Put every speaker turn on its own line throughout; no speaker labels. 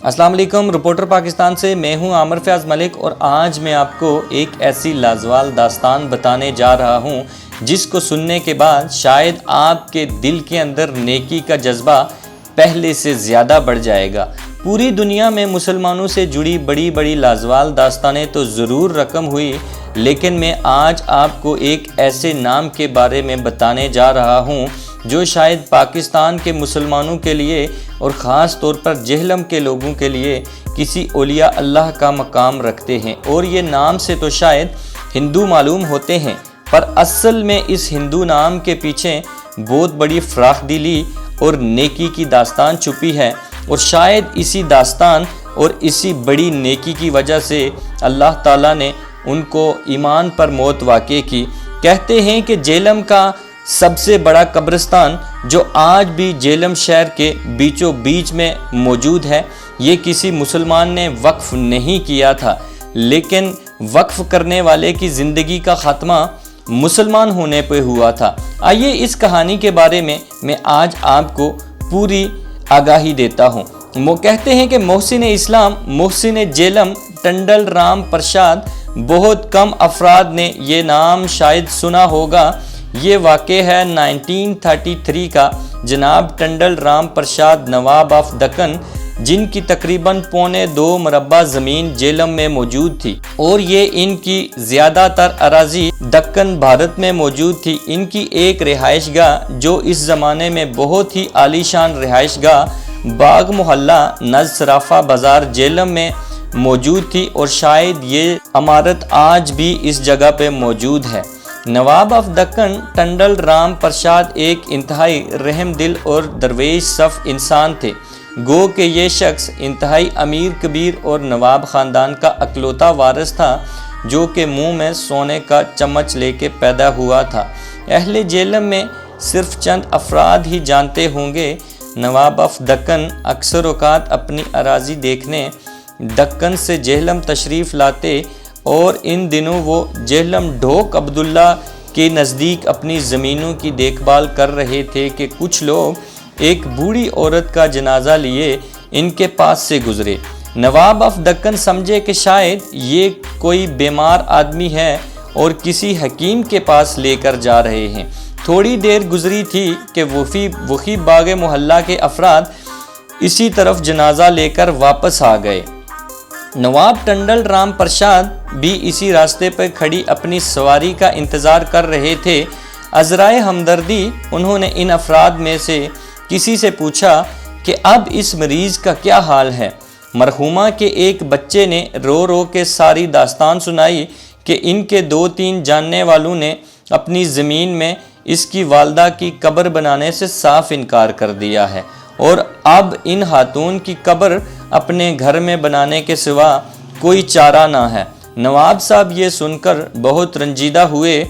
السلام علیکم، رپورٹر پاکستان سے میں ہوں عامر فیاض ملک، اور آج میں آپ کو ایک ایسی لازوال داستان بتانے جا رہا ہوں جس کو سننے کے بعد شاید آپ کے دل کے اندر نیکی کا جذبہ پہلے سے زیادہ بڑھ جائے گا۔ پوری دنیا میں مسلمانوں سے جڑی بڑی بڑی لازوال داستانیں تو ضرور رقم ہوئی، لیکن میں آج آپ کو ایک ایسے نام کے بارے میں بتانے جا رہا ہوں جو شاید پاکستان کے مسلمانوں کے لیے اور خاص طور پر جہلم کے لوگوں کے لیے کسی اولیاء اللہ کا مقام رکھتے ہیں، اور یہ نام سے تو شاید ہندو معلوم ہوتے ہیں، پر اصل میں اس ہندو نام کے پیچھے بہت بڑی فراخ دلی اور نیکی کی داستان چھپی ہے، اور شاید اسی داستان اور اسی بڑی نیکی کی وجہ سے اللہ تعالیٰ نے ان کو ایمان پر موت واقع کی۔ کہتے ہیں کہ جہلم کا سب سے بڑا قبرستان جو آج بھی جہلم شہر کے بیچوں بیچ میں موجود ہے، یہ کسی مسلمان نے وقف نہیں کیا تھا، لیکن وقف کرنے والے کی زندگی کا خاتمہ مسلمان ہونے پہ ہوا تھا۔ آئیے اس کہانی کے بارے میں آج آپ کو پوری آگاہی دیتا ہوں۔ وہ کہتے ہیں کہ محسن اسلام محسن جہلم ٹنڈل رام پرساد، بہت کم افراد نے یہ نام شاید سنا ہوگا۔ یہ واقع ہے 1933 کا۔ جناب ٹنڈل رام پرساد نواب آف دکن، جن کی تقریباً 1.25 مربع زمین جہلم میں موجود تھی، اور یہ ان کی زیادہ تر اراضی دکن بھارت میں موجود تھی۔ ان کی ایک رہائش گاہ جو اس زمانے میں بہت ہی عالی شان رہائش گاہ باغ محلہ نز صرافہ بازار جہلم میں موجود تھی، اور شاید یہ عمارت آج بھی اس جگہ پہ موجود ہے۔ نواب آف دکن ٹنڈل رام پرساد ایک انتہائی رحم دل اور درویش صف انسان تھے، گو کہ یہ شخص انتہائی امیر کبیر اور نواب خاندان کا اکلوتا وارث تھا جو کہ منہ میں سونے کا چمچ لے کے پیدا ہوا تھا۔ اہل جہلم میں صرف چند افراد ہی جانتے ہوں گے، نواب آف دکن اکثر اوقات اپنی اراضی دیکھنے دکن سے جہلم تشریف لاتے، اور ان دنوں وہ جہلم ڈھوک عبداللہ کے نزدیک اپنی زمینوں کی دیکھ بھال کر رہے تھے کہ کچھ لوگ ایک بوڑھی عورت کا جنازہ لیے ان کے پاس سے گزرے۔ نواب آف دکن سمجھے کہ شاید یہ کوئی بیمار آدمی ہے اور کسی حکیم کے پاس لے کر جا رہے ہیں۔ تھوڑی دیر گزری تھی کہ وہی باغ محلہ کے افراد اسی طرف جنازہ لے کر واپس آ گئے۔ نواب ٹنڈل رام پرساد بھی اسی راستے پر کھڑی اپنی سواری کا انتظار کر رہے تھے۔ عذرائے ہمدردی انہوں نے ان افراد میں سے کسی سے پوچھا کہ اب اس مریض کا کیا حال ہے۔ مرحومہ کے ایک بچے نے رو رو کے ساری داستان سنائی کہ ان کے 2-3 جاننے والوں نے اپنی زمین میں اس کی والدہ کی قبر بنانے سے صاف انکار کر دیا ہے، اور اب ان خاتون کی قبر اپنے گھر میں بنانے کے سوا کوئی چارہ نہ ہے۔ نواب صاحب یہ سن کر بہت رنجیدہ ہوئے،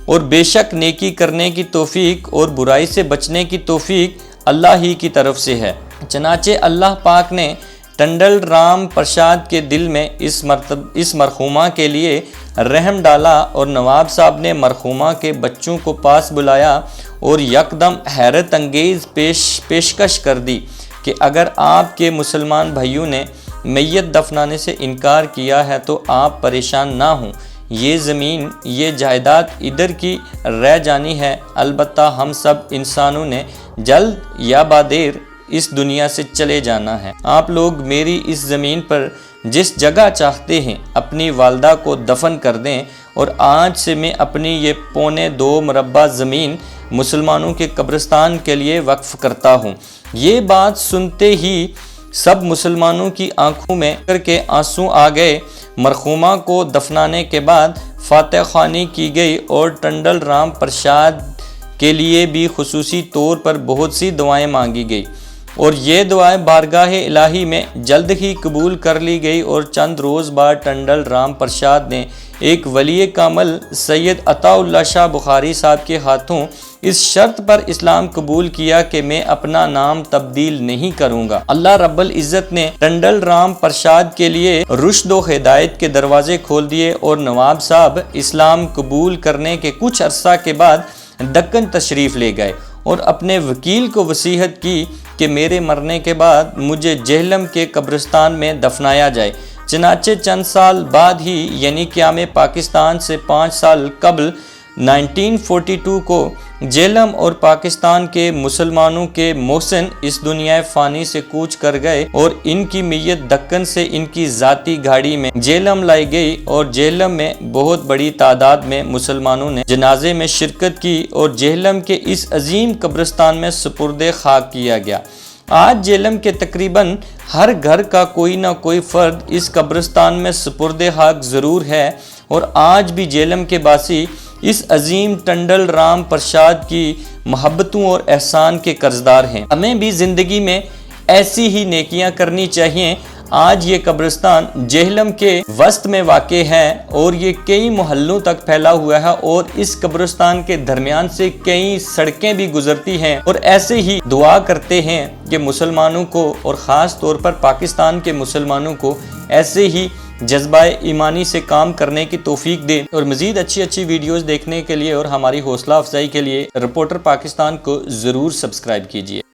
اور بے شک نیکی کرنے کی توفیق اور برائی سے بچنے کی توفیق اللہ ہی کی طرف سے ہے۔ چنانچہ اللہ پاک نے ٹنڈل رام پرساد کے دل میں اس مرحومہ کے لیے رحم ڈالا، اور نواب صاحب نے مرحومہ کے بچوں کو پاس بلایا اور یکدم حیرت انگیز پیشکش کر دی کہ اگر آپ کے مسلمان بھائیوں نے میت دفنانے سے انکار کیا ہے تو آپ پریشان نہ ہوں، یہ زمین یہ جائیداد ادھر کی رہ جانی ہے، البتہ ہم سب انسانوں نے جلد یا بعدیر اس دنیا سے چلے جانا ہے۔ آپ لوگ میری اس زمین پر جس جگہ چاہتے ہیں اپنی والدہ کو دفن کر دیں، اور آج سے میں اپنی یہ 2.25 مربع زمین مسلمانوں کے قبرستان کے لیے وقف کرتا ہوں۔ یہ بات سنتے ہی سب مسلمانوں کی آنکھوں میں کر کے آنسو آ گئے۔ مرحومہ کو دفنانے کے بعد فاتح خوانی کی گئی، اور ٹنڈل رام پرساد کے لیے بھی خصوصی طور پر بہت سی دعائیں مانگی گئی، اور یہ دعائیں بارگاہ الہی میں جلد ہی قبول کر لی گئی، اور چند روز بعد ٹنڈل رام پرساد نے ایک ولی کامل سید عطا اللہ شاہ بخاری صاحب کے ہاتھوں اس شرط پر اسلام قبول کیا کہ میں اپنا نام تبدیل نہیں کروں گا۔ اللہ رب العزت نے ٹنڈل رام پرساد کے لیے رشد و ہدایت کے دروازے کھول دیے، اور نواب صاحب اسلام قبول کرنے کے کچھ عرصہ کے بعد دکن تشریف لے گئے، اور اپنے وکیل کو وصیت کی کہ میرے مرنے کے بعد مجھے جہلم کے قبرستان میں دفنایا جائے۔ چنانچہ چند سال بعد ہی یعنی قیام پاکستان سے 5 سال قبل 1942 کو جہلم اور پاکستان کے مسلمانوں کے محسن اس دنیا فانی سے کوچ کر گئے اور ان کی میت دکن سے ان کی ذاتی گاڑی میں جہلم لائی گئی اور جہلم میں بہت بڑی تعداد میں مسلمانوں نے جنازے میں شرکت کی اور جہلم کے اس عظیم قبرستان میں سپرد خاک کیا گیا۔ آج جہلم کے تقریباً ہر گھر کا کوئی نہ کوئی فرد اس قبرستان میں سپرد خاک ضرور ہے اور آج بھی جہلم کے باسی اس عظیم ٹنڈل رام پرساد کی محبتوں اور احسان کے قرضدار ہیں۔ ہمیں بھی زندگی میں ایسی ہی نیکیاں کرنی چاہیے۔ آج یہ قبرستان جہلم کے وسط میں واقع ہے اور یہ کئی محلوں تک پھیلا ہوا ہے اور اس قبرستان کے درمیان سے کئی سڑکیں بھی گزرتی ہیں، اور ایسے ہی دعا کرتے ہیں کہ مسلمانوں کو اور خاص طور پر پاکستان کے مسلمانوں کو ایسے ہی جذبہ ایمانی سے کام کرنے کی توفیق دے، اور مزید اچھی ویڈیوز دیکھنے کے لیے اور ہماری حوصلہ افزائی کے لیے رپورٹر پاکستان کو ضرور سبسکرائب کیجیے۔